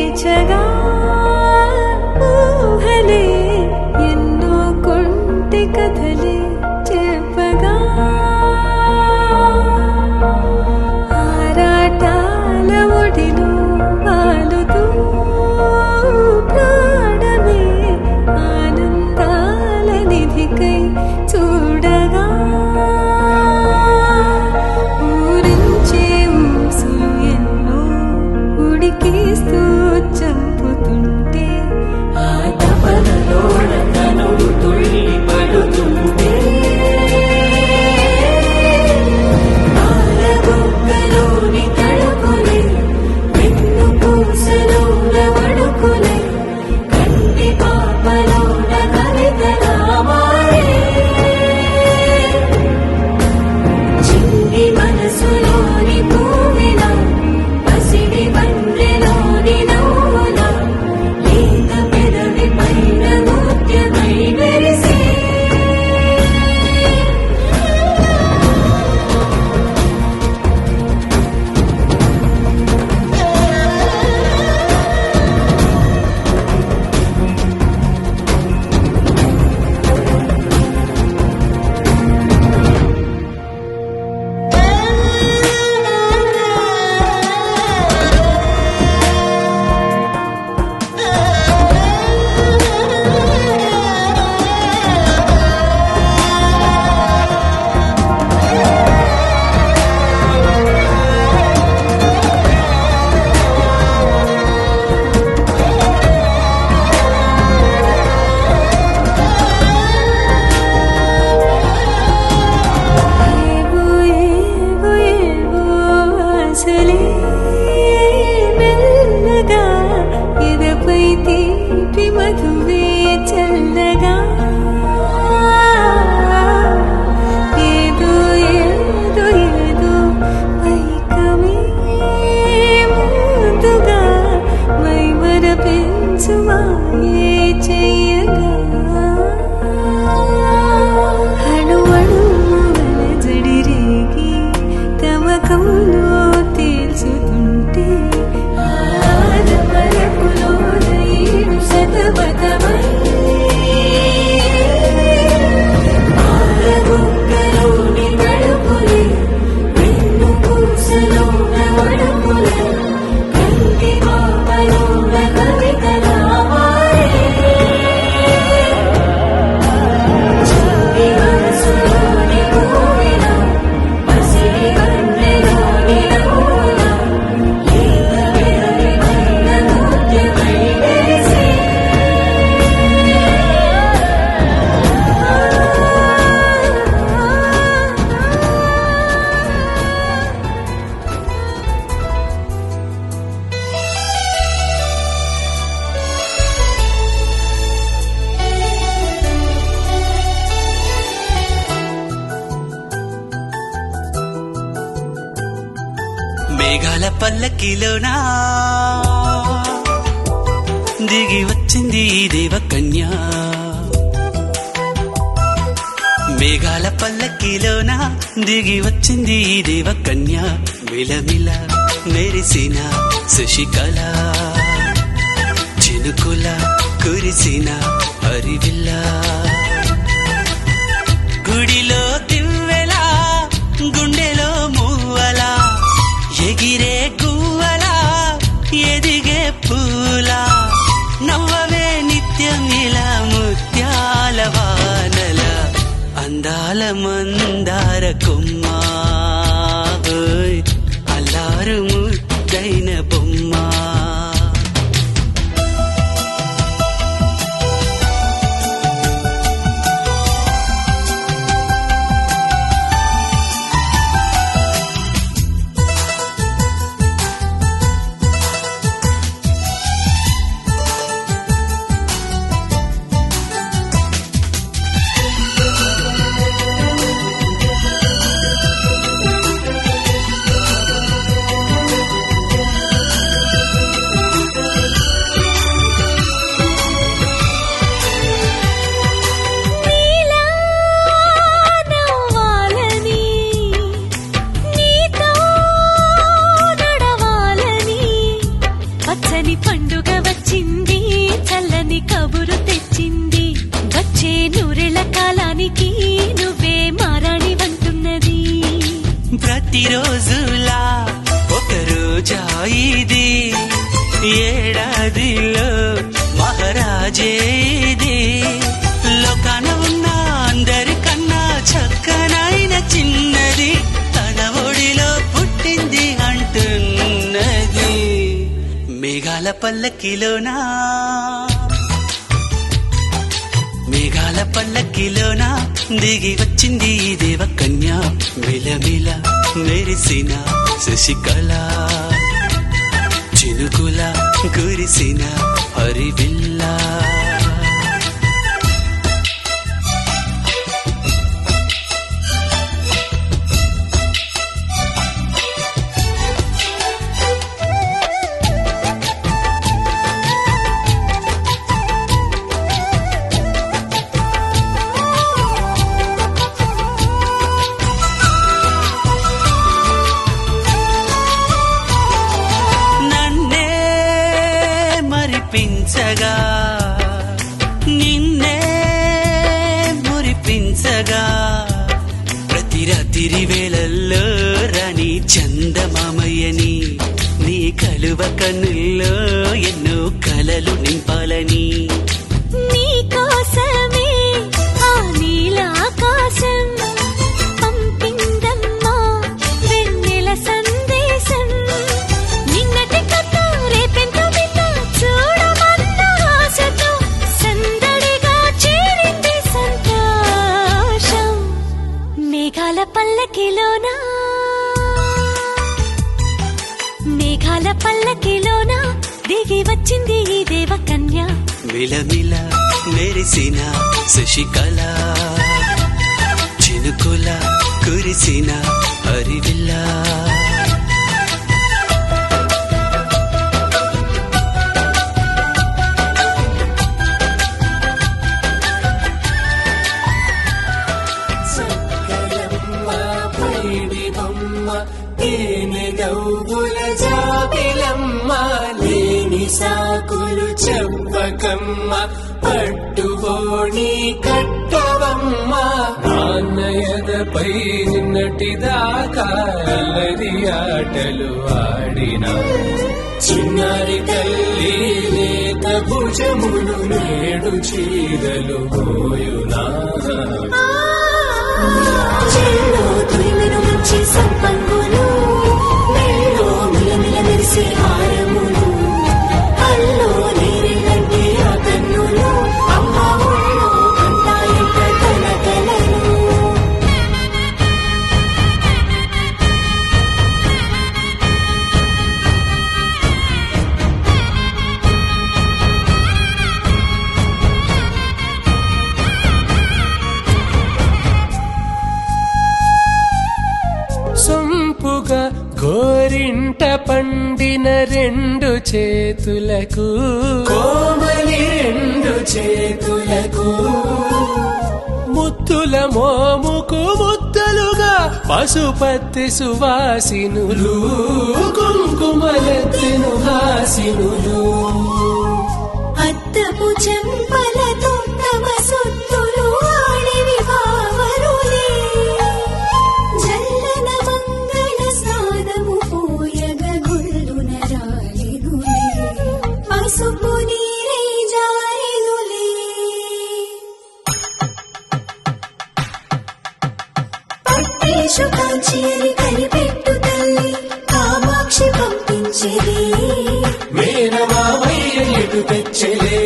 వేచగా ఊహలే ఎన్నో కొంటె కథలే చెప్పగా ఆరాటాల ఒడిలో వాలుతూ ప్రాణమే ఆనందాల నిధికై చూడగా ఊరించే ఊసులు ఎన్నో ఉడికిస్తూ చంపుతుంటే ఆ తపనలో తనువు తుళ్ళి పడుతుంటే పాలబుగ్గలోని తడుకులే వెన్ను పూసలోన వడుకులే కంటి పాపలోన కవితలా మారే చిన్ని మనసులోని పూవిలా పసిడి బండ్రెలోని నవ్వులా లేత పెదవి పైన ముత్యమై మెరిసే ఏవో ఏవో ఏవో ఆశలే మెల్లగా ఎదపై తీపి మధువే చల్లగా ఏదో ఏదో ఏదో పైకమే ముందుగా మైమర పెంచు మాయే చెయ్యగా అణువణువుల జడిరేగి తమకంలో తేల్చుతుంటే ఆదమరపులోన ఏడు శతమతమై పాలబుగ్గలోని తడుకులే వెన్ను పూసలోన వడుకులే కంటి పాపలోన కవితలా మారే చిన్ని మనసులోని పూవిలా పసిడి బండ్రెలోని నవ్వులా లేత పెదవి పైన ముత్యమై మెరిసే మేఘాల పల్లకిలోనా దిగి వచ్చింది ఈ దేవకన్య మేఘాల పల్లకిలోనా దిగి వచ్చింది ఈ దేవకన్య మిలమిల మెరిసిన శశికళ చినుకుల కురిసిన హరివిల్ల గుడిలో దివ్వెలా గుండెలో మూవలా ఎగిరే గువ్వలా ఎదిగే పూలా నవ్వవే నిత్యం ఇలా ముత్యాల వానల అందాల మందార కొమ్మ ఓయ్ అల్లారు ముద్దైన బొమ్మ పల్లకిలోనా మేఘాల పల్లకిలోనా దిగి వచ్చింది ఈ దేవకన్య మిలమిల మెరిసిన శశికళ చినుకుల కురిసిన హరివిల్లా పించగా నిన్నే మురిపించగా ప్రతి రాత్రి వేళల్లో రాణి చందమామయ్యని నీ కలువ కన్నుల్లో ఎన్నో కలలు నింపాలని నీ కోసమే ఆ నీలాకాశం పంపిందమ్మా వెన్నెల సందేశం నిన్నటి కథ రేపెంత చూడమన్న ఆశతో సందడిగా చేరింది సంతోషం మేఘాల పల్లకిలోనా మేఘాల పల్లకిలోనా దిగి వచ్చింది ఈ దేవకన్య మిలమిల మెరిసిన శశికళ చినుకుల కురిసిన హరివిల్లా గౌగుల జాబిలమ్మ లేని సాకులు చెప్పకమ్మ పట్టుబోణి కట్టవమ్మ నాన్నయదపై నిన్నటిదాకా అల్లరి ఆటలు ఆడిన చిన్నారి తల్లి లేత భుజములు నేడు చీరలు పోయునా చెల్లో తురిమిన మంచి సంపంగులు మెల్లో మిలమిల మెరిసే హారములు అల్లో నీరిలంటే ఆ కన్నులు అమ్మ ఒళ్ళో కంటాయంట కలకలను సొంపుగా గోరింట పండిన రెండు చేతులకు కోమలి రెండు చేతులకు ముత్తుల మోముకు ముద్దలుగా పశుపతి సువాసినులు కుంకుమలెత్తెను హాసినులు అద్దపు చెంపలతో తమ సొత్తులు ఆడివి బావరులే జల్లన మంగళ స్నానము పోయగ గుళ్ళున రాలినులే పసుపు నీరై జారినులే పట్టేషు కాంచేరి కనిపెట్టు తల్లి కామాక్షి పంపించేది మేనమామయ్య ఎటు తెచ్చలే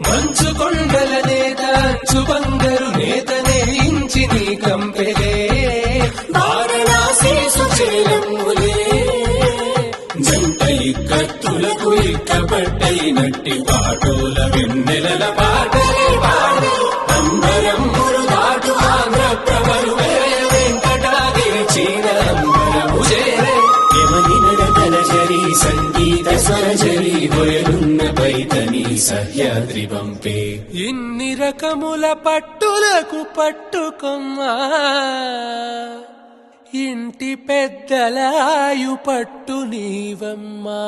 మంచు కొండల నేత అంచు బంగారు నేత నేయించి నీ కంపెలే వారణాసి సుచేలమ్ములే జంట ఇక్కత్తులకు ఇక్కబట్టయినట్టి పాటోల వెన్నెలల పాటలే పాడే అంబరమ్ములు దాటు ఆంధ్ర ప్రవరు వెంకటాగిరి చీన అంబరము చేరే యమని నడకల జరి సంగీత స్వరజరి హొయలున్న పైతని సహ్యాద్రి పంపే ఇన్ని రకముల పట్టులకు పట్టుకొమ్మా ఇంటి పెద్దలాయు పట్టు నీవమ్మా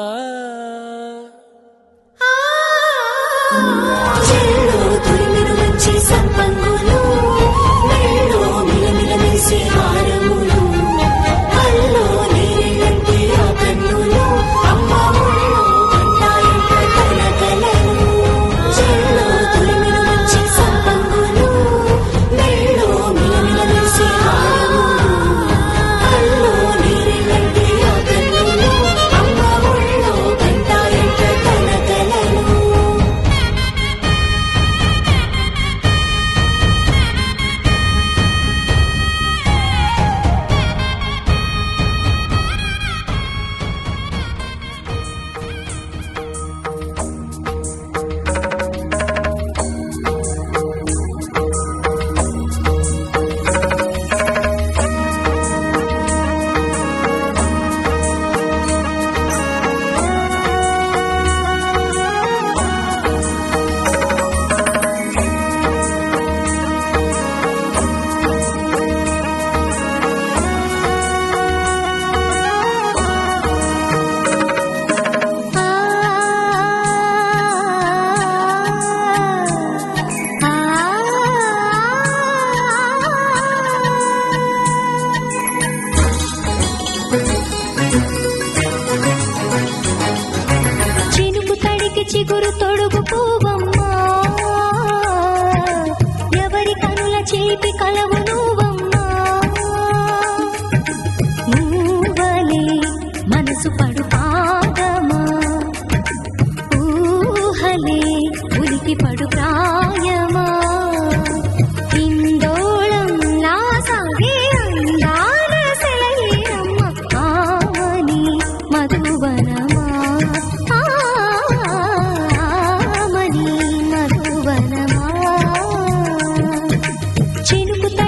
చెల్లో తురిమిన మంచి సంపంగులు మెల్లో మిలమిల మెరిసే హారములు అల్లో నీరిలంటే ఆ కన్నులు అమ్మ ఒళ్ళో కంటాయంట కలకలను చెల్లో తురిమిన మంచి సంపంగులు మెల్లో మిలమిల మెరిసే హారములు అల్లో నీరిలంటే ఆ కన్నులు అమ్మ ఒళ్ళో కంటాయంట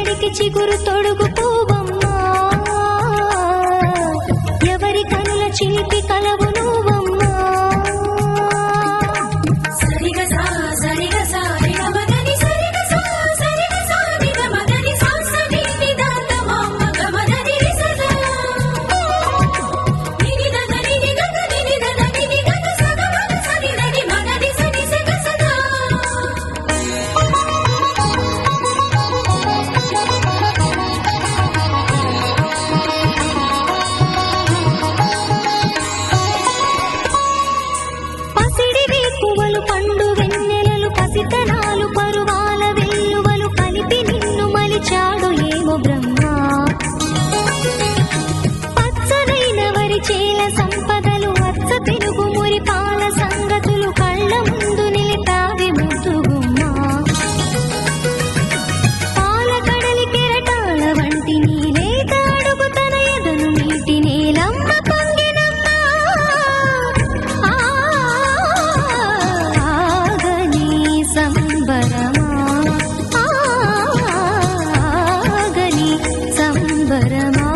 తడికి చిగురు తొడుగు పూవమ్మా ఎవరి కనుల చిలిపి కలవు నువ్వమ్మా సరిగ సా సరిగ సా రిగ మదని సరిగ సా సరిగ సా రిగ మదని సా సని నిదాత మామ గమదని రిసదా నిని దదని నిగదని నిదని నిగద సగ మగ సని రని మగని సని సగ సదా పసిడి వేకువలు పండు వెన్నెలలు పసితనాలు పరువాల వెల్లువలు కలిపి నిన్ను మలిచాడు ఏమో బ్రహ్మ పచ్చనైన వరి చేల సంపదలు అచ్చ పెనుగు మురి పాల సంగతులు కళ్ళ ముందు నిలిపావి ముద్దుగుమ్మా పాల కడలి కెరటాల వంటి నీలేత అడుగు తన ఎదను నీటి నేలమ్మ పొంగినమ్మా ఆగని సంబరమా ఆగని సంబరమా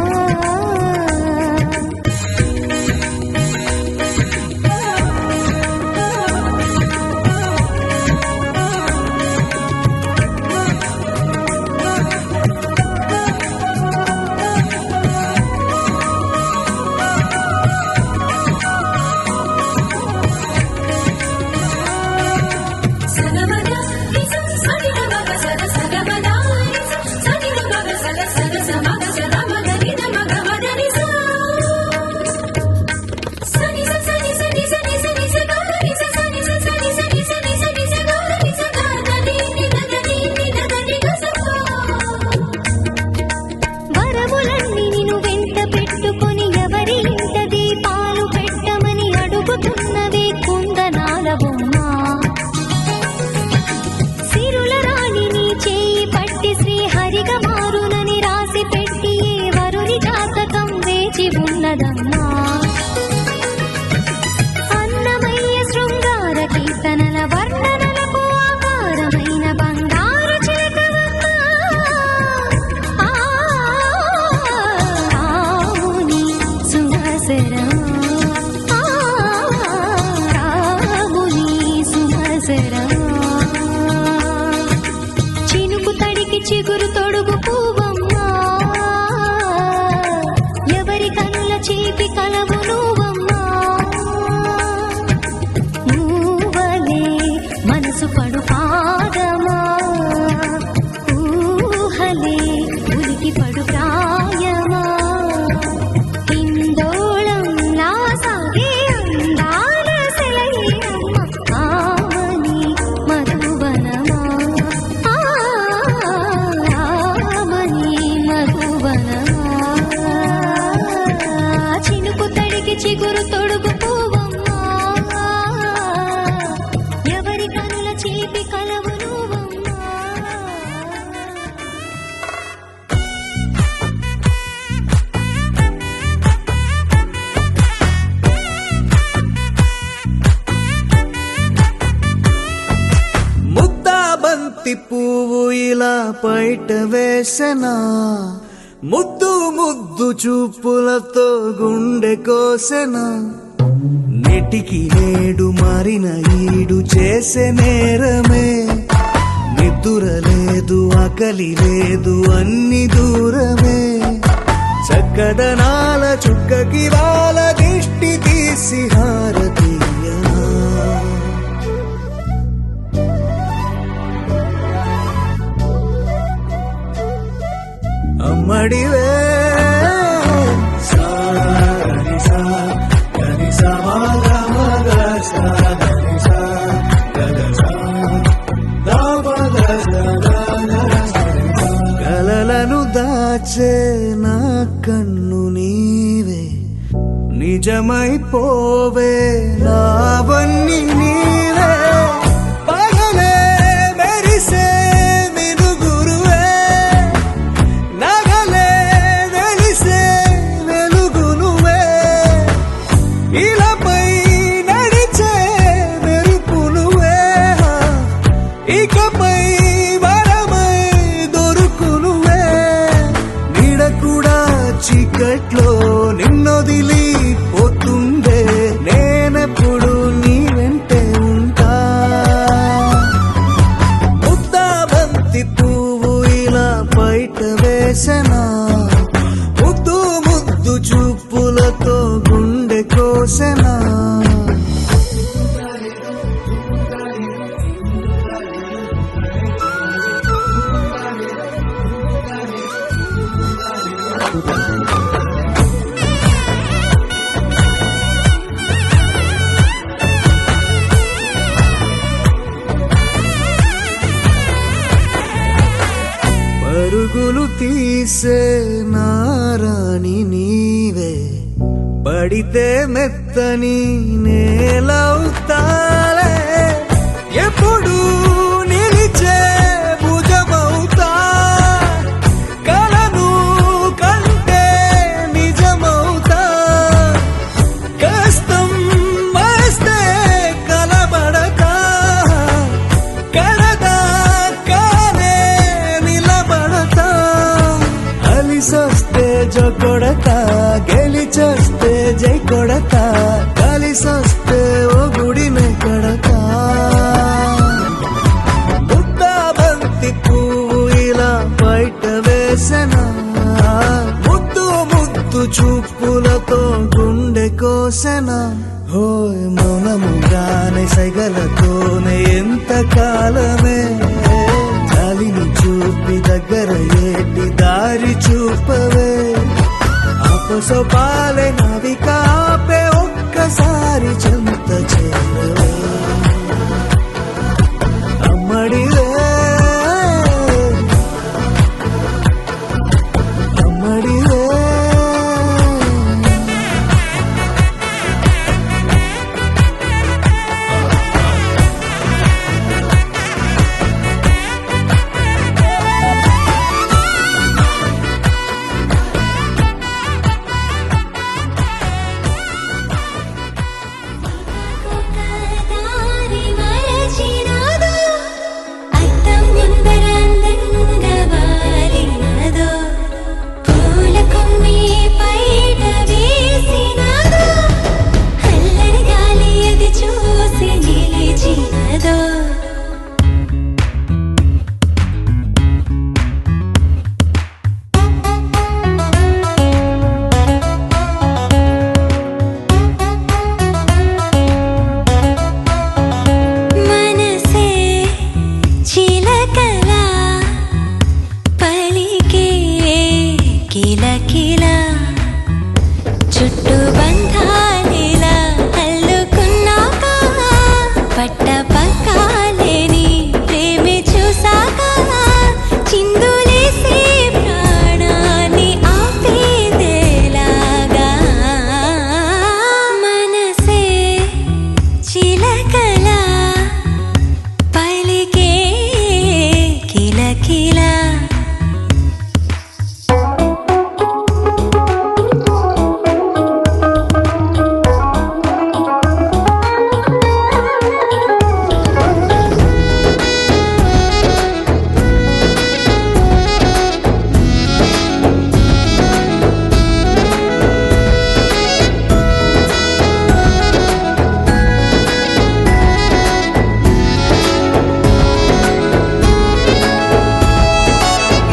సగమద రిస సనిద మగ సద సగమద రిస సనిద మగ సద సగ సమగ సద మగ నిద మగ మదని సా సని స సని సని సని సని స గ రి స సని స సని సని సని సని స గ రి స గ దని నిదని నిదని గ స వరములన్నీ నిన్ను వెంట పెట్టుకొని ఎవరి ఇంట దీపాలు పెట్టమని అడుగుతున్నవే కుందనాల బొమ్మ సిరుల రాణి నీ చేయి పట్టి శ్రీహరిగా మారునని రాసి పెట్టి ఏ వరుని జాతకం వేచి ఉన్నదమ్మా అన్నమయ్య శృంగార కీర్తనల వర్ణనలకు ఆకారమైన బంగారు చిలకవమ్మా రాముని సుమసరమా రాముని సుమసరమా చినుకు తడికి చిగురు తొడుగు పూవమ్మా ఎవరి కనుల చిలిపి కలవు నువ్వమ్మా నువ్వలే మనసు పడు పాదమా ఊహలే ఉలికి పడు ప్రాయమా హిందోళంలా సాగే అందాల సెలయేరమ్మ ఆమని మధువనమా ఆమని మధువనమా చినుకు తడికి చిగురు తొడుగు పూవమ్మా ఎవరి కనుల చిలిపి కలవు నువ్వమ్మా ముద్దా బంతి పువ్వు ఇలా బయట వేసెనా ముద్దు ముద్దు చూపులతో గుండె కోసెనా నెటికి నేడు మారిన ఈడు చేసే నేరమే నిద్దుర లేదు ఆకలి లేదు అన్ని దూరమే చక్కదనాల చుక్కకి వాళ్ళ దిష్టి తీసి హారతీయా అమ్మడివే కలలను దాచే నా కన్ను నీవే నిజమైపోవే నావన్నీ నీవే పగలే మెరిసే మినుగురువే నగలే వెలిసే వెలుగు నువ్వే ఇలాపై నడిచే మెరుపు నువ్వే ఇకపై వరమై దొరుకు నువ్వే వేసెనా ముద్దు ముద్దు చూపులతో గుండె కోసెనా పరుగులు తీసే నారాణి నీవే పడితే మెత్తని నేలవుతాలే ఎప్పుడు నిలిచే భుజమవుతా కలను కంటే నిజమవుతా కష్టం వస్తే కలబడతా కడదాకానే నిలబడతా అలిసొస్తే జో కొడతా గెలిచొస్తే జై కొడతా కలిసొస్తే ఓ గుడినే కడతా ముద్దాబంతి పువ్వు ఇలా బయట వేసెనా ముద్దు ముద్దు చూపులతో గుండె కోసెనా హోయ్ మౌనముగానే సైగలతోనే ఎంత కాలమే చాలిని చూపి దగ్గర ఏటి దారి చూపవే ఆపసోపాలే నవికాపే ఒక్కసారి చెంత చేరవే అమ్మడివే అమ్మడివే దారి మరచినాదో అద్దం ముందర అందంగా వాలినాదో పూల కొమ్మి పైట వేసినాదో అల్లరి గాలి అది చూసి నిలిచినాదో మనసే చిలకలా పలికే కిలకిలా చుట్టూ బంధాలిలా అల్లుకున్నాక పట్ట పక్కాలేని ప్రేమే చూసాక చిందులేసే ప్రాణాన్ని ఆపేదేలాగా మనసే చిలకలా పలికే కిలకిలా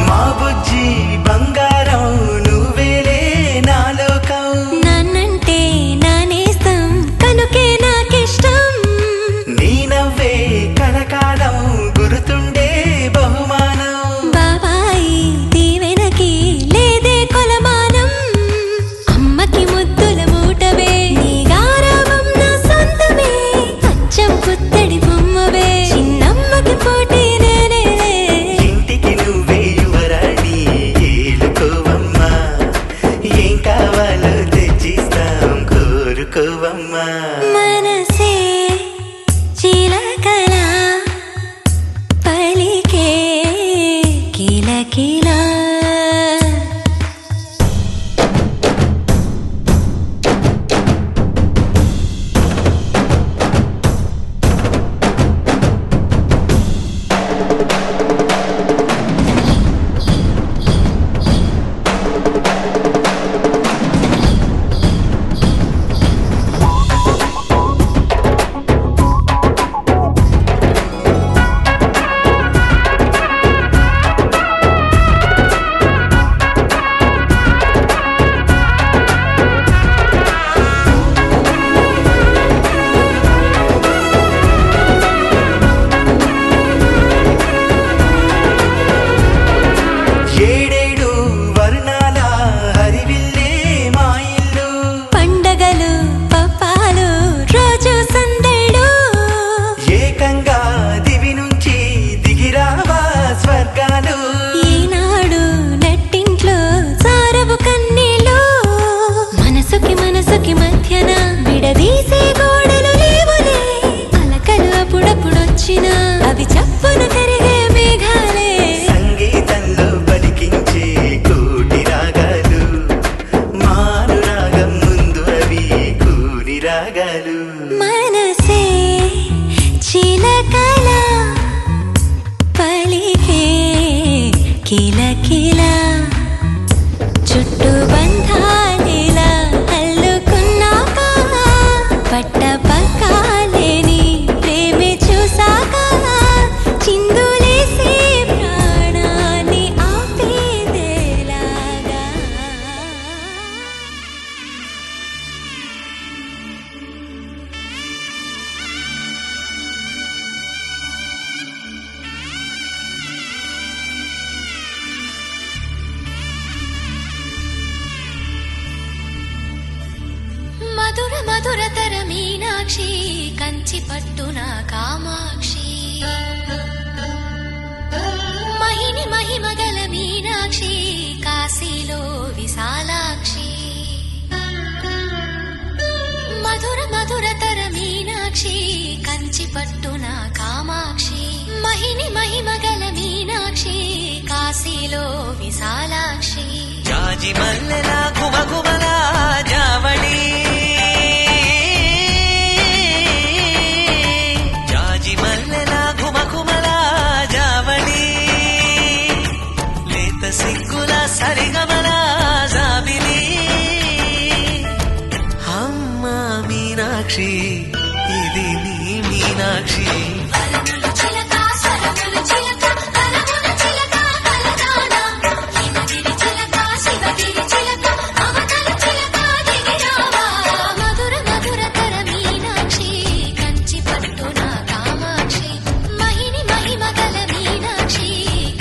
మా బుజ్జి బంగారం నువ్వేలే నా లోకం నాన్నంటే నానేస్తం కనుకే నాకిష్టం నీ నవ్వే కలకాలం గుర్తుండే బహుమానం బాబాయి దీవెనకి లేదే కొలమానం అమ్మకి ముద్దుల మూటవే నీ గారావం నా సొంతమే అచ్చం పుత్తడి బొమ్మవే చిన్నమ్మకి పోటీ నేనే ఇంటికి నువ్వే యువరాణి ఏలుకోవమ్మా ఏం కావాలో తెచ్చిస్తాం కోరుకోవమ్మా మనసే చిలకలా పలికే కిలకిలా మధురతర మీనాక్షి కంచి పట్టున కామాక్షి మహిని మహిమగల మీనాక్షి కాశీలో విశాలాక్షి మధురతర మీనాక్షి కంచి పట్టున కామాక్షి మహిని మహిమగల మీనాక్షి కాశీలో విశాలాక్షి జాజి మల్లెల గుమగుమల జావళి జాజి మల్లెల గుమగుమల జావళి లేత సిగ్గుల సరిగమల జాబిలి అమ్మ మీనాక్షి ఇది నీ మీనాక్షి వరములు చిలక స్వరములు చిలక కరమున చిలక కలదాన హిమగిరి చిలక శివగిరి చిలక అవతల చిలక దిగిరావా మధురతర మీనాక్షి కంచి పట్టున కామాక్షి మహిని మహిమగల మీనాక్షి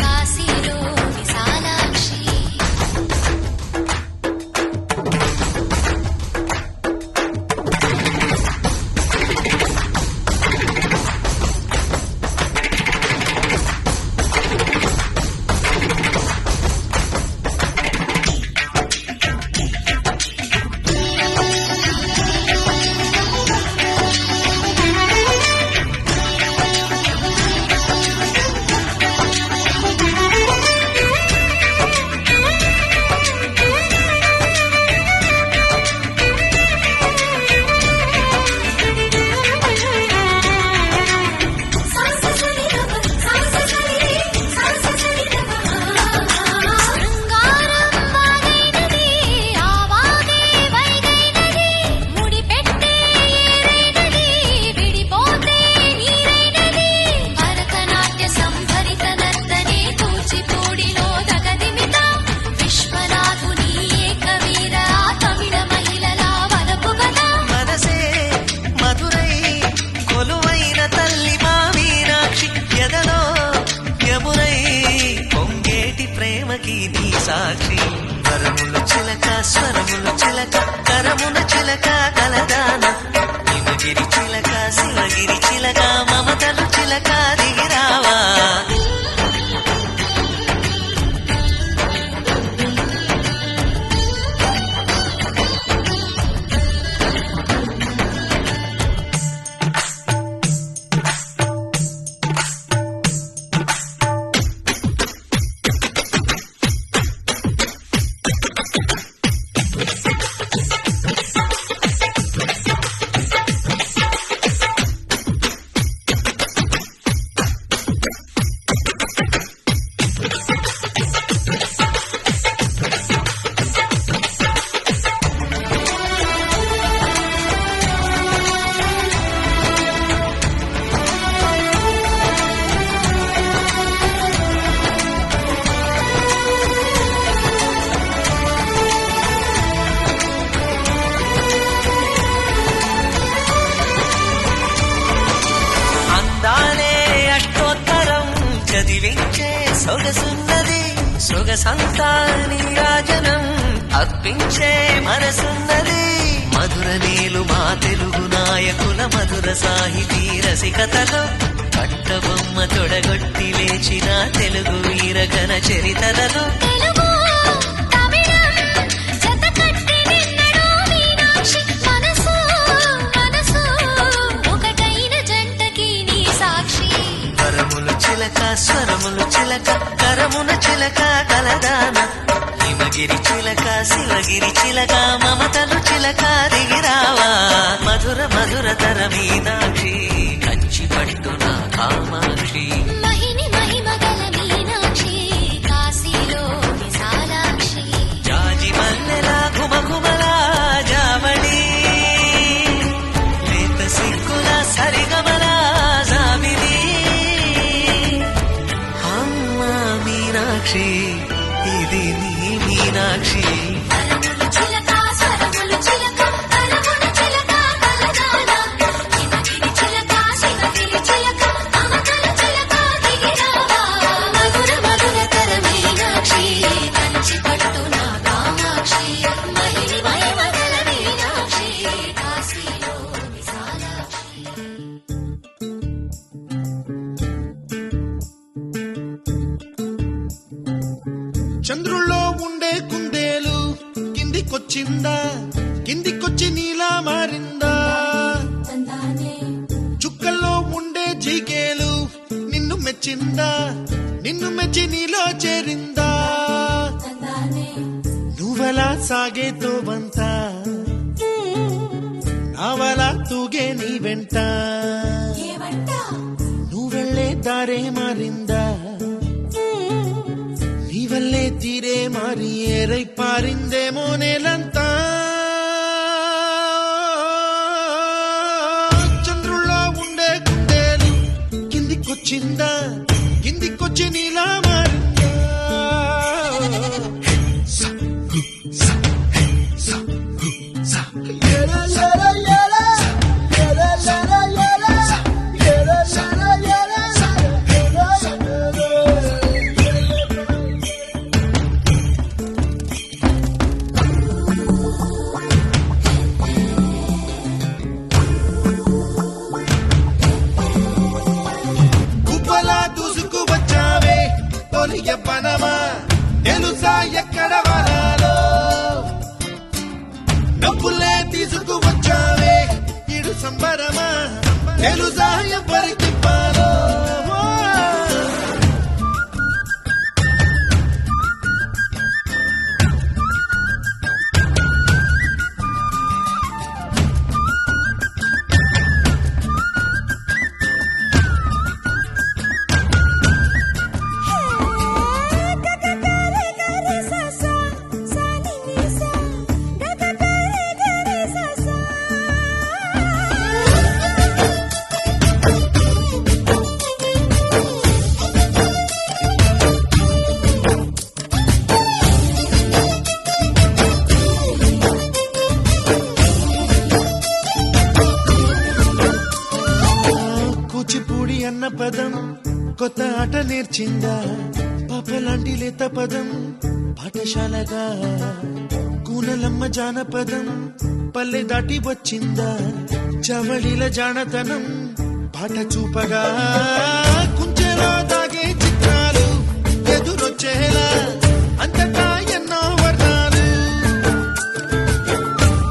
కాశీలో విశాలాక్షి సాక్షి వరములు చిలక స్వరములు చిలక కరమున చిలక కలదాన హిమగిరి చిలక శివగిరి చిలక మమతలు చిలక దిగిరావా చదివించే సొగసున్నది సొగసంతా నీరాజనం అర్పించే మనసున్నది మధుర నీలు మా తెలుగు నాయకుల మధుర సాహితీ రసికతలో కట్టబొమ్మ తొడగొట్టి లేచిన తెలుగు వీరగణ చరితలలో చిలక స్వరములు చిలక కరమున చిలక కలదాన హిమగిరి చిలక శివగిరి చిలక మమతలు చిలక దిగిరావా మధురతర మీనాక్షి కంచి పట్టున కామాక్షి మహిని మహిమగల మీనాక్షి కాశీలో విశాలాక్షి జాజి మల్లెల గుమగుమల జావళి లేత సిగ్గుల సరిగమల జాబిలి మీనాక్షి ఇది నీ మీనాక్షి వరములు చిలక స్వరములు చిలక కరమున చిలక కలదాన హిమగిరి చిలక శివగిరి చిలక అవతల చిలక దిగిరావా మధురతర మీనాక్షి కంచి పట్టున కామాక్షి మహిని మహిమగల మీనాక్షి కాశీ ఉండే కుందేలు కిందికొచ్చిందా కిందికొచ్చి నీలా మారిందా చుక్కల్లో ఉండే జీకేలు నిన్ను మెచ్చిందా నిన్ను మెచ్చి నీలో చేరిందా నువ్వలా సాగేతో బంత నావలా తూగే నీ వెంట నువ్వెళ్ళే దారే మారిందా నీ వల్లే తీరే మారి ఏరై పారిందేమో నేలంతా చంద్రుల్లో ఉండే కుందేలు కిందికొచ్చిందా కిందికొచ్చి నీలా మారిందా గుబ్బలా దూసుకు వచ్చావే తొలి యవ్వనమా తెలుసా ఎక్కడ వరాలో డబ్బులే తీసుకు వచ్చావే ఇడు సంబరమా తెలుసా ఎవరికి పాలో కూచిపూడి అన్న పదం కొత్త ఆట నేర్చిందా పాపలాంటి లేత పదం పాఠశాలగా కూనలమ్మ జానపదం పల్లె దాటి వచ్చిందా చవళిల జానతనం పాట చూపగా కుంచెలో దాగే చిత్రాలు ఎదురొచ్చేలా అంతటా ఎన్నో వర్ణాలు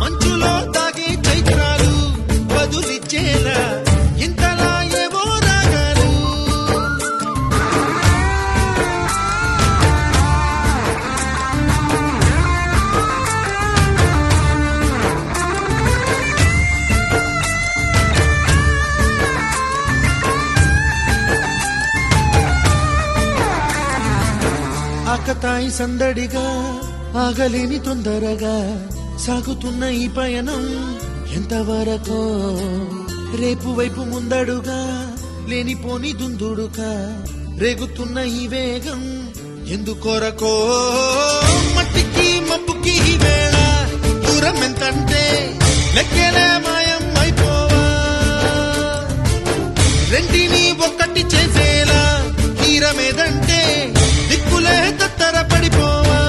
మంచులో దాగే చైత్రాలు బదులిచ్చేలా ఇంతలా ఏవో రాగాలు ఆకతాయి సందడిగా ఆగలేని తొందరగా సాగుతున్న ఈ పయనం ఎంతవరకో రేపు వైపు ముందడుగా లేనిపోని దుందుడుగా రేగుతున్న ఈ వేగం ఎందుకొరకో మట్టికి మబ్బుకి ఈ వేళ దూరం ఎంతంటే లెక్కలే మాయం అయిపోవా రెంటిని ఒక్కటి చేసేలా తీరమేదంటే దిక్కులే తత్తర పడిపోవా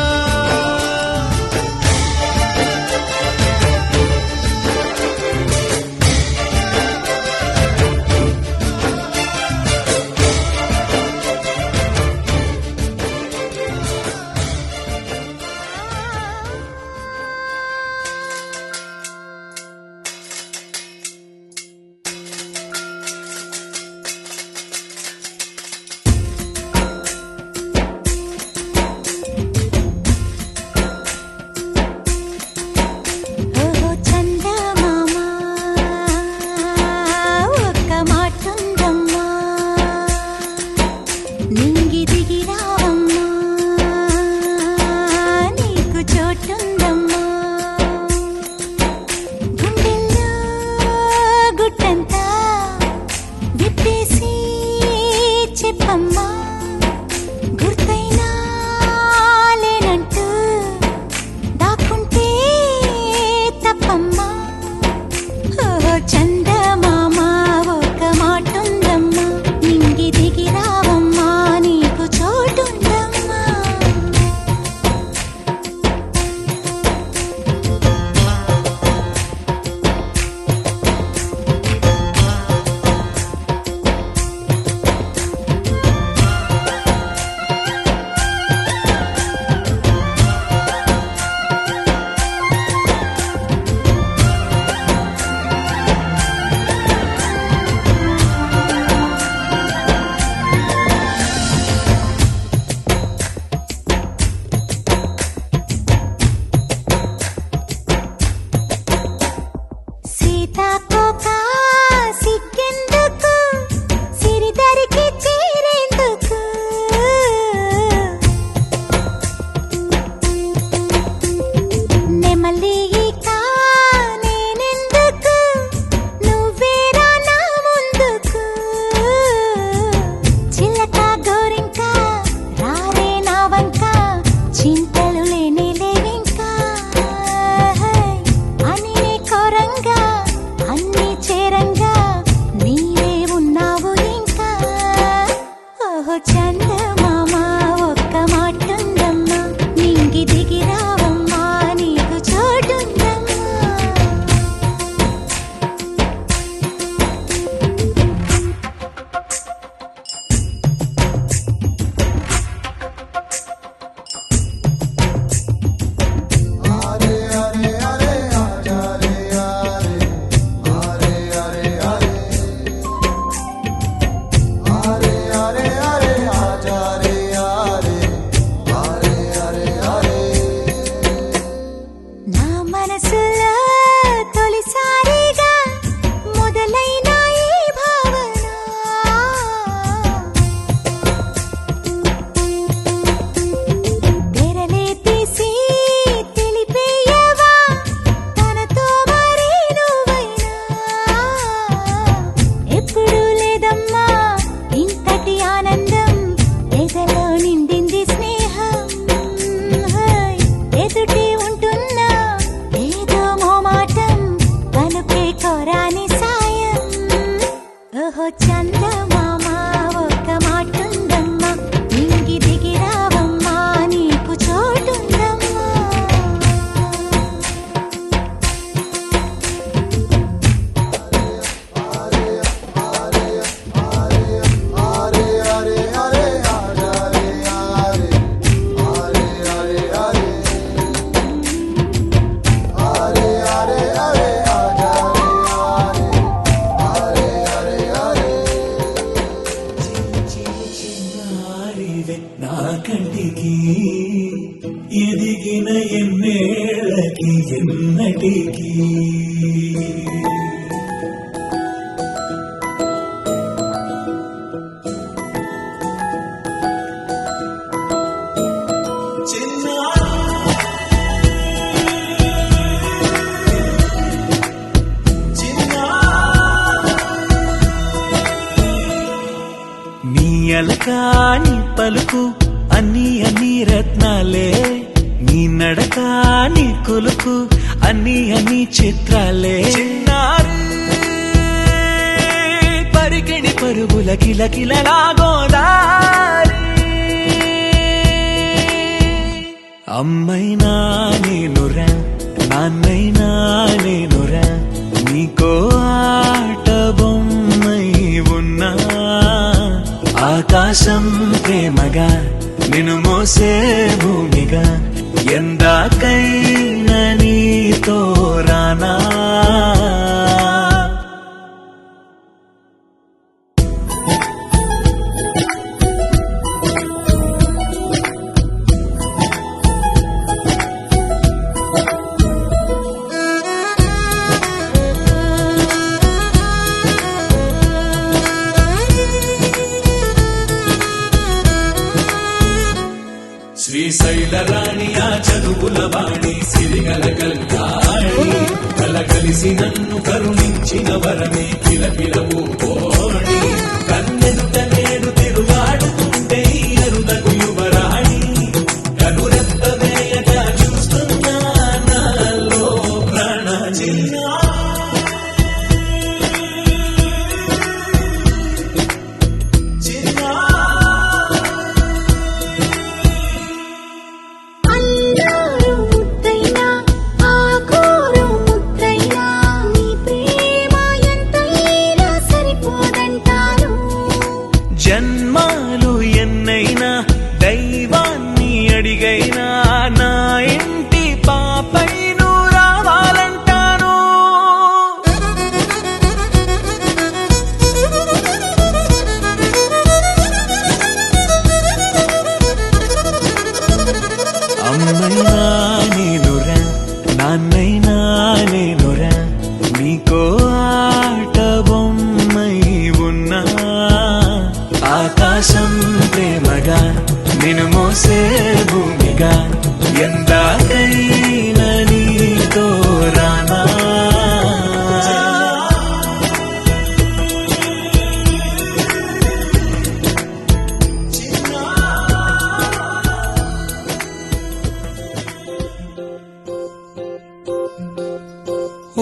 ఎన్నేళ్ళకి ఎన్నటికీ నీ అలకాని పలుకు అన్ని రత్నాలే నీ నడకాని కొలుకు అన్ని చిత్రాలే పరికిణి పరుగుల కిలకిలలాగోదారి అమ్మైనా నేనురా నాన్నైనా నేనురా నీకో ఆట బొమ్మై ఉన్నా ఆకాశం ప్రేమగా నిన్ను మోసే భూమిగా ఎందాకైనా నీతో రానా శ్రీశైల రాణి ఆ చదువుల వాణి సిరిగల కల్యాణి కలగలిసి నన్ను కరుణించిన వరమే కిలకిలవు కోణి కన్నెదుట నేడు తిరుగాడుతుంటే అరుదగు యువరాణి కనురెప్ప వేయగా చూస్తున్నా నాలో ప్రాణ అల్లారు ముద్దైనా ఆకోరు ముద్దైనా నీ ప్రేమ ఎంతైనా సరిపోదంటారు జన్మాలు ఎన్నైనా దైవాన్ని అడిగైనా నా ఇంటి పాపై నువ్వు రావాలంటాను అమ్మైనా నేనురా నాన్నైనా నేనురా నీకో ఆట బొమ్మై ఉన్నా ఆకాశం ప్రేమగా నిన్ను మోసే భూమిగా ఎందాకైనా నీతో రానా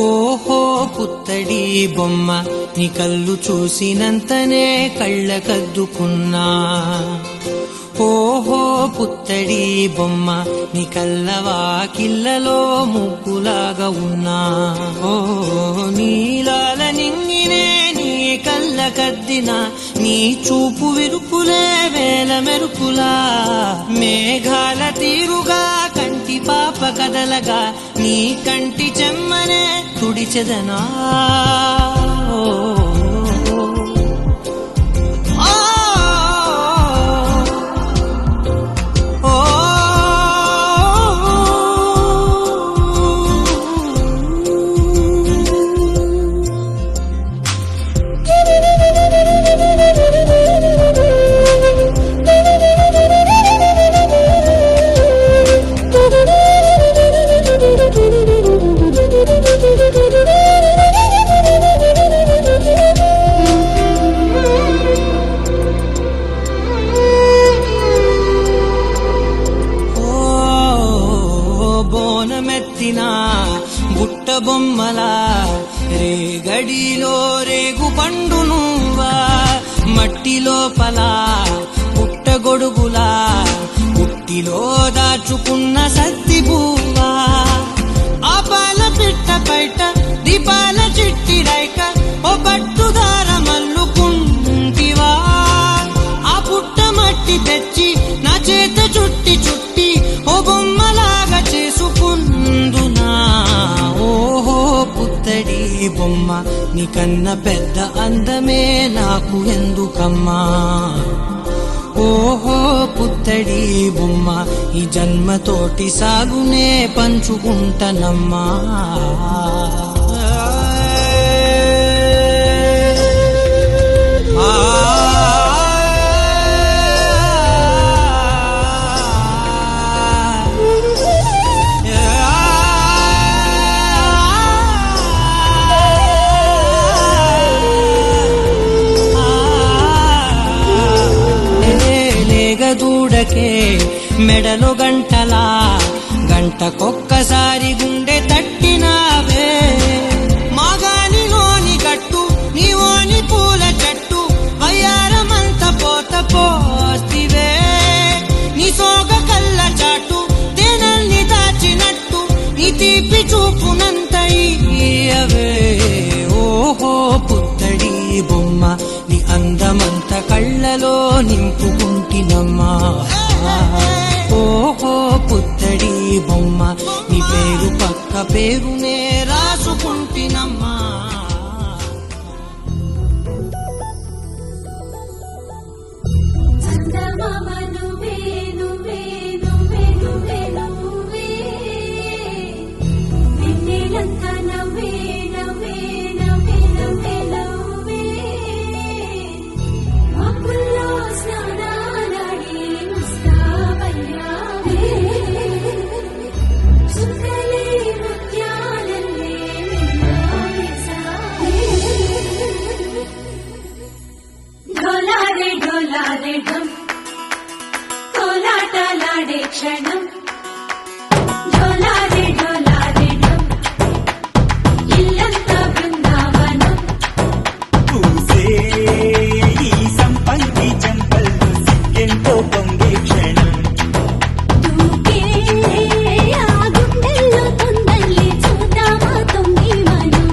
ఓహో పుత్తడి బొమ్మ నీ కళ్ళు చూసినంతనే కళ్ళకద్దుకున్నా ఓహో పుత్తడి బొమ్మ నీ కళ్ళవాకిళ్ళలో ముగ్గులాగా ఉన్నా ఓ నీలాల నింగినే నీ కళ్ళకద్దిన నీ చూపు విరుపులే వేల మెరుపులా మేఘాల తీరుగా కంటి పాప కదలగా నీ కంటి చెమ్మనే తుడిచెదనా బోనమెత్తిన బుట్ట బొమ్మలా రేగడిలో రేగు పండు నువ్వా మట్టి లోపల పుట్టగొడుగులా పుట్టిలో దాచుకున్న సత్తి పువ్వా ఆపాల పిట్ట బయట దీపాల చిట్టి రైక ఓ పట్టుదార మల్లుకుంటివా ఆ పుట్ట మట్టి తెచ్చి నా చేత చుట్టి చుట్టి ఓ బొమ్మలాగా చేసుకుందునా ఓహో పుత్తడి బొమ్మ నీకన్నా పెద్ద అందమే నాకు ఎందుకమ్మా ఓహో పుత్తడి బొమ్మ ఈ జన్మతోటి సాగునే పంచుకుంటనమ్మా దూడకే మెడలో గంటలా గంటకొక్కసారి గుండె తట్టినావే మాగానిలోని గట్టు నీవోని పూల చెట్టు వయ్యారమంత పోత పోస్తివే నీ సోగ కళ్ళ చాటు తేనల్ని దాచినట్టు నీ తీపి చూపునంత ఇయ్యవే ఓహో పుత్తడి బొమ్మ నీ అందమంత కళ్ళలో నింపుకుంటినమ్మా ఓహో పుత్తడి బొమ్మ నీ పేరు పక్క పేరునే రాసుకుంటినమ్మా చందమామ నువ్వే నువ్వే నువ్వే నువ్వే నువ్వే వెన్నెలంతా నవ్వే నవ్వే నవ్వే నవ్వే నవ్వే మబ్బుల్లో స్నానాలాడి ముస్తాబయ్యావే చుక్కలే ముత్యాలల్లే మెరిసావే ఢోలారే ఢోలారే ఢమ్ కోలాటలాడే క్షణం ఢోలారే ఢోలారే ఢమ్ ఇల్లంతా బృందావనం పూసే ఈ సంపంగి చెంపల్లో సిగ్గెంతో పొంగే క్షణం దూకే ఆ గుండెల్లో తొందల్లి చూద్దామా తొంగి మనం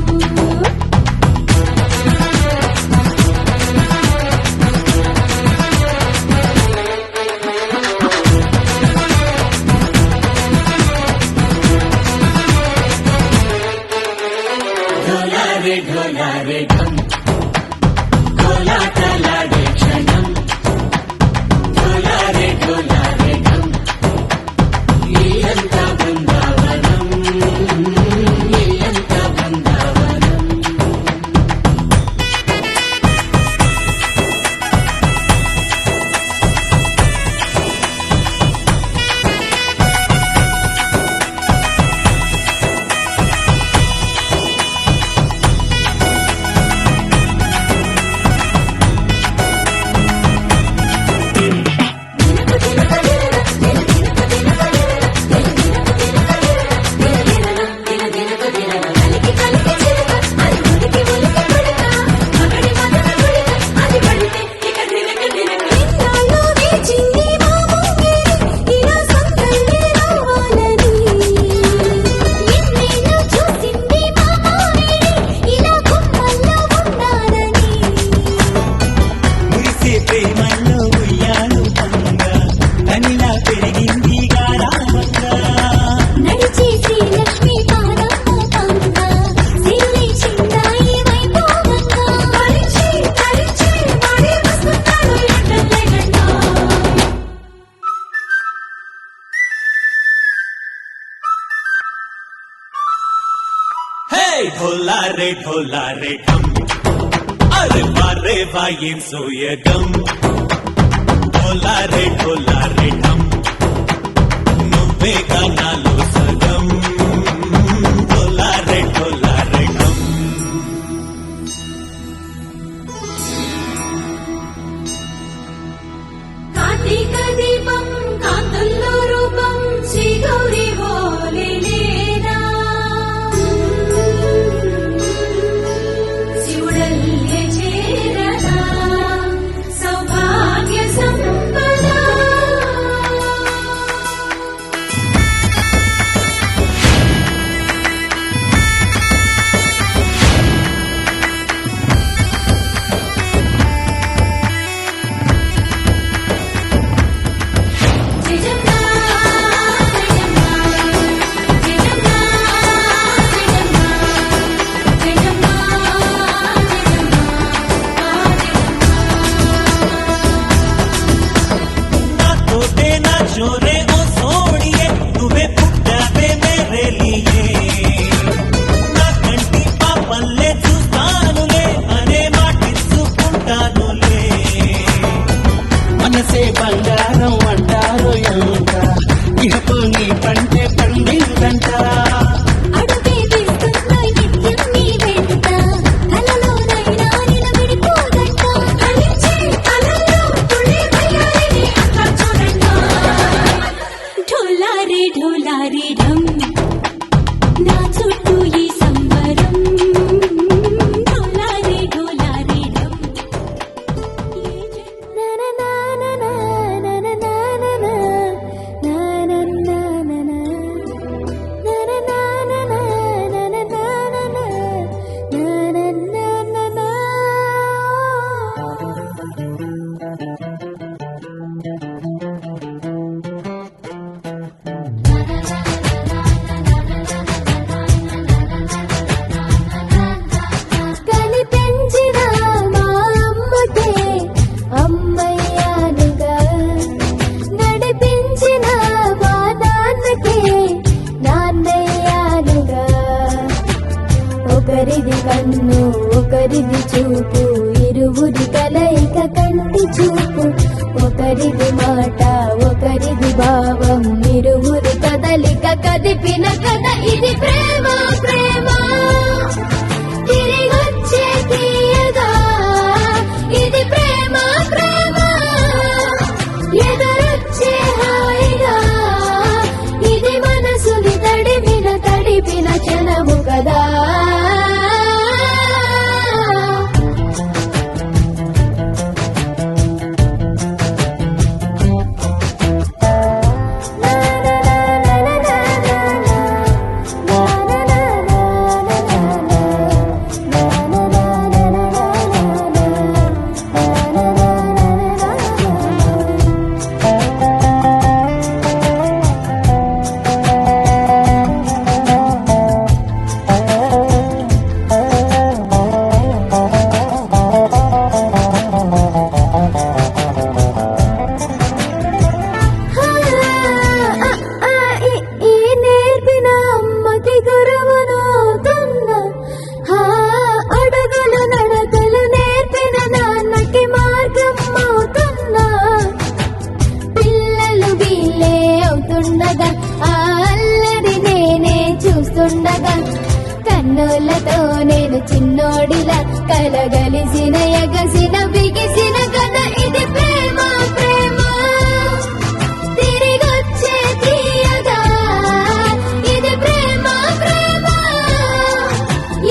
ఢోలారే ఢోలారే ఢమ్ కోలాటలాడే క్షణం ఢోలారే ఢోలారే ఢమ్ ఇల్లంతా బృందావనం ఇల్లంతా బృందావనం కలికి కలికి చిలుక అది ఉలికి ఉలికి పుడక మగడి మదన గుడిక అది పడితే ఇక దినక దినక ఇన్నాళ్ళు వేచింది మామూగిరి ఇలా సొంతంగా రావాలని ఎన్నేళ్ళు చూసింది మామూగిరి ఇలా గుమ్మల్లో ఉండాలని మురిసే ప్రేమల్లో ఉయ్యాలు పంగా తనిలా పెరిగింది గారామంగా నడిచి శ్రీలక్ష్మి పాదము పంగ సిల్లి చిందాయి వైభోగంగా తరిచి తరిచి వాడే వస్తున్నాడు ఎండలే గంట హే ఢోలారే ఢోలారే ఢమ్ అరే వారే వాయేం సోయగం ఢోలారే ఢోలారే ఢమ్ నువ్వే గానాలో సగం ఢోలారే ఢోలారే ఢమ్ కార్తీక దీపం కాంతుల్లో రూపం శ్రీ గౌరీ హోలేనా శివుడల్లే చేరనా సౌభాగ్య సంపద కన్ను ఒకరిది చూపు ఇరువురి కలయిక కంటి చూపు ఒకరిది మాట ఒకరిది భావం ఇరువురి కదలిక కదిపిన కథ ఇది ప్రేమ ప్రేమ తిరిగొచ్చే తీయగా ఇది ప్రేమ ప్రేమ ఎదురొచ్చే హాయిగా ఇది మనసుని తడిపిన క్షణము కదా ఈ నేర్పిన అమ్మకి గురువునవుతున్నా అడుగులు నడకలు నేర్పిన నాన్నకి మార్గం అవుతున్నా పిల్లలు వీళ్ళే అవుతుండగా ఆ అల్లరి నేనే చూస్తుండగా కన్నులతో నేను చిన్నోడిలా కలగలిసిన ఎగసిన బిగిసిన కథ ఇది ప్రేమ ప్రేమ తిరిగొచ్చే తీయగా ఇది ప్రేమ ప్రేమ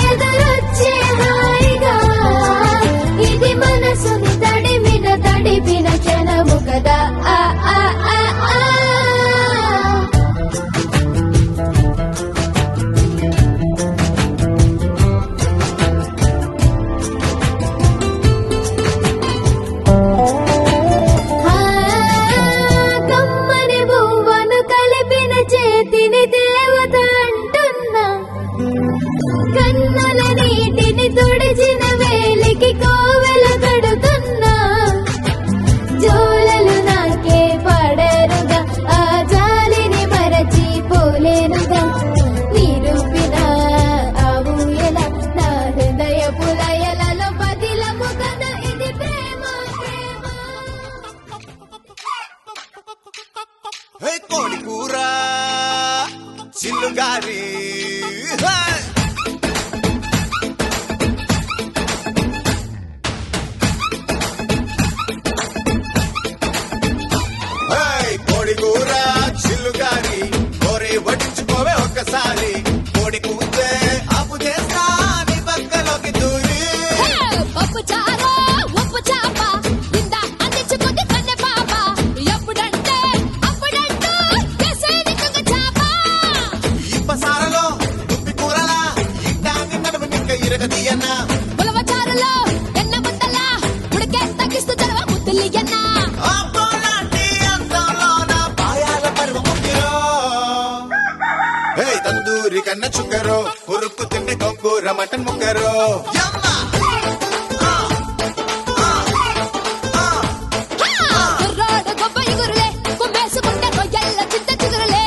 ఎదురొచ్చే హాయిగా ఇది మనసుని తడిపిన క్షణము కదా ఆ ఆ ఆ ఆ కమ్మని బువ్వను కలిపిన చేతిని దేవత అంటున్నా కన్నుల నీటిని తుడిచిన వేలికి కోవెల కడుతున్నా జోలలు నాకే పడరుగా ఆ జాలిని మరచి పోలేనుగా నిరూపిన ఆవు ఎలా నా హృదయ పులయలలో పదిలము కదా ఇది ప్రేమ ప్రేమ కోడి కూర చిల్లుగారి కోడి కూర చిల్లుగారి కోరి వడ్డించుకోవే ఒక్కసారి కోడి కూతే అప్పు చేస్తా నీ పక్కలోకి దూరి పప్పు చారు ఉప్పు చాప ఇందా అందించుకుంది కన్నె పాప ఎప్పుడంటే అప్పుడంటూ ఎసేనికుగ చాప ఇప్పసారలో దుప్పి కూరలా ఇంటాన్ని నడుము నిక్క ఇరగదీయన్నా ఉలవ చారులో ఎన్న ముద్దల ఉడికే తగ్గిస్తూ చదవ ముద్దులియన్న అబ్బోలాంటి అందంలో నా పాయాల పరువు ముగ్గురో తందూరి కన్న చుక్కరో ఉరుక్కు తిండి గొంగూర మటన్ ముక్కరో కుర్రాడు గొప్ప ఇగురులే కుమ్మేసుకుంటే కొయ్యల్ల చింత చిగురులే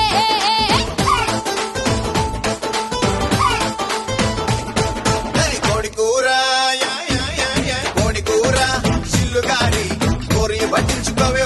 కోడి కూర కోడి కూర చిల్లుగారి కోరి పట్టించుకోవే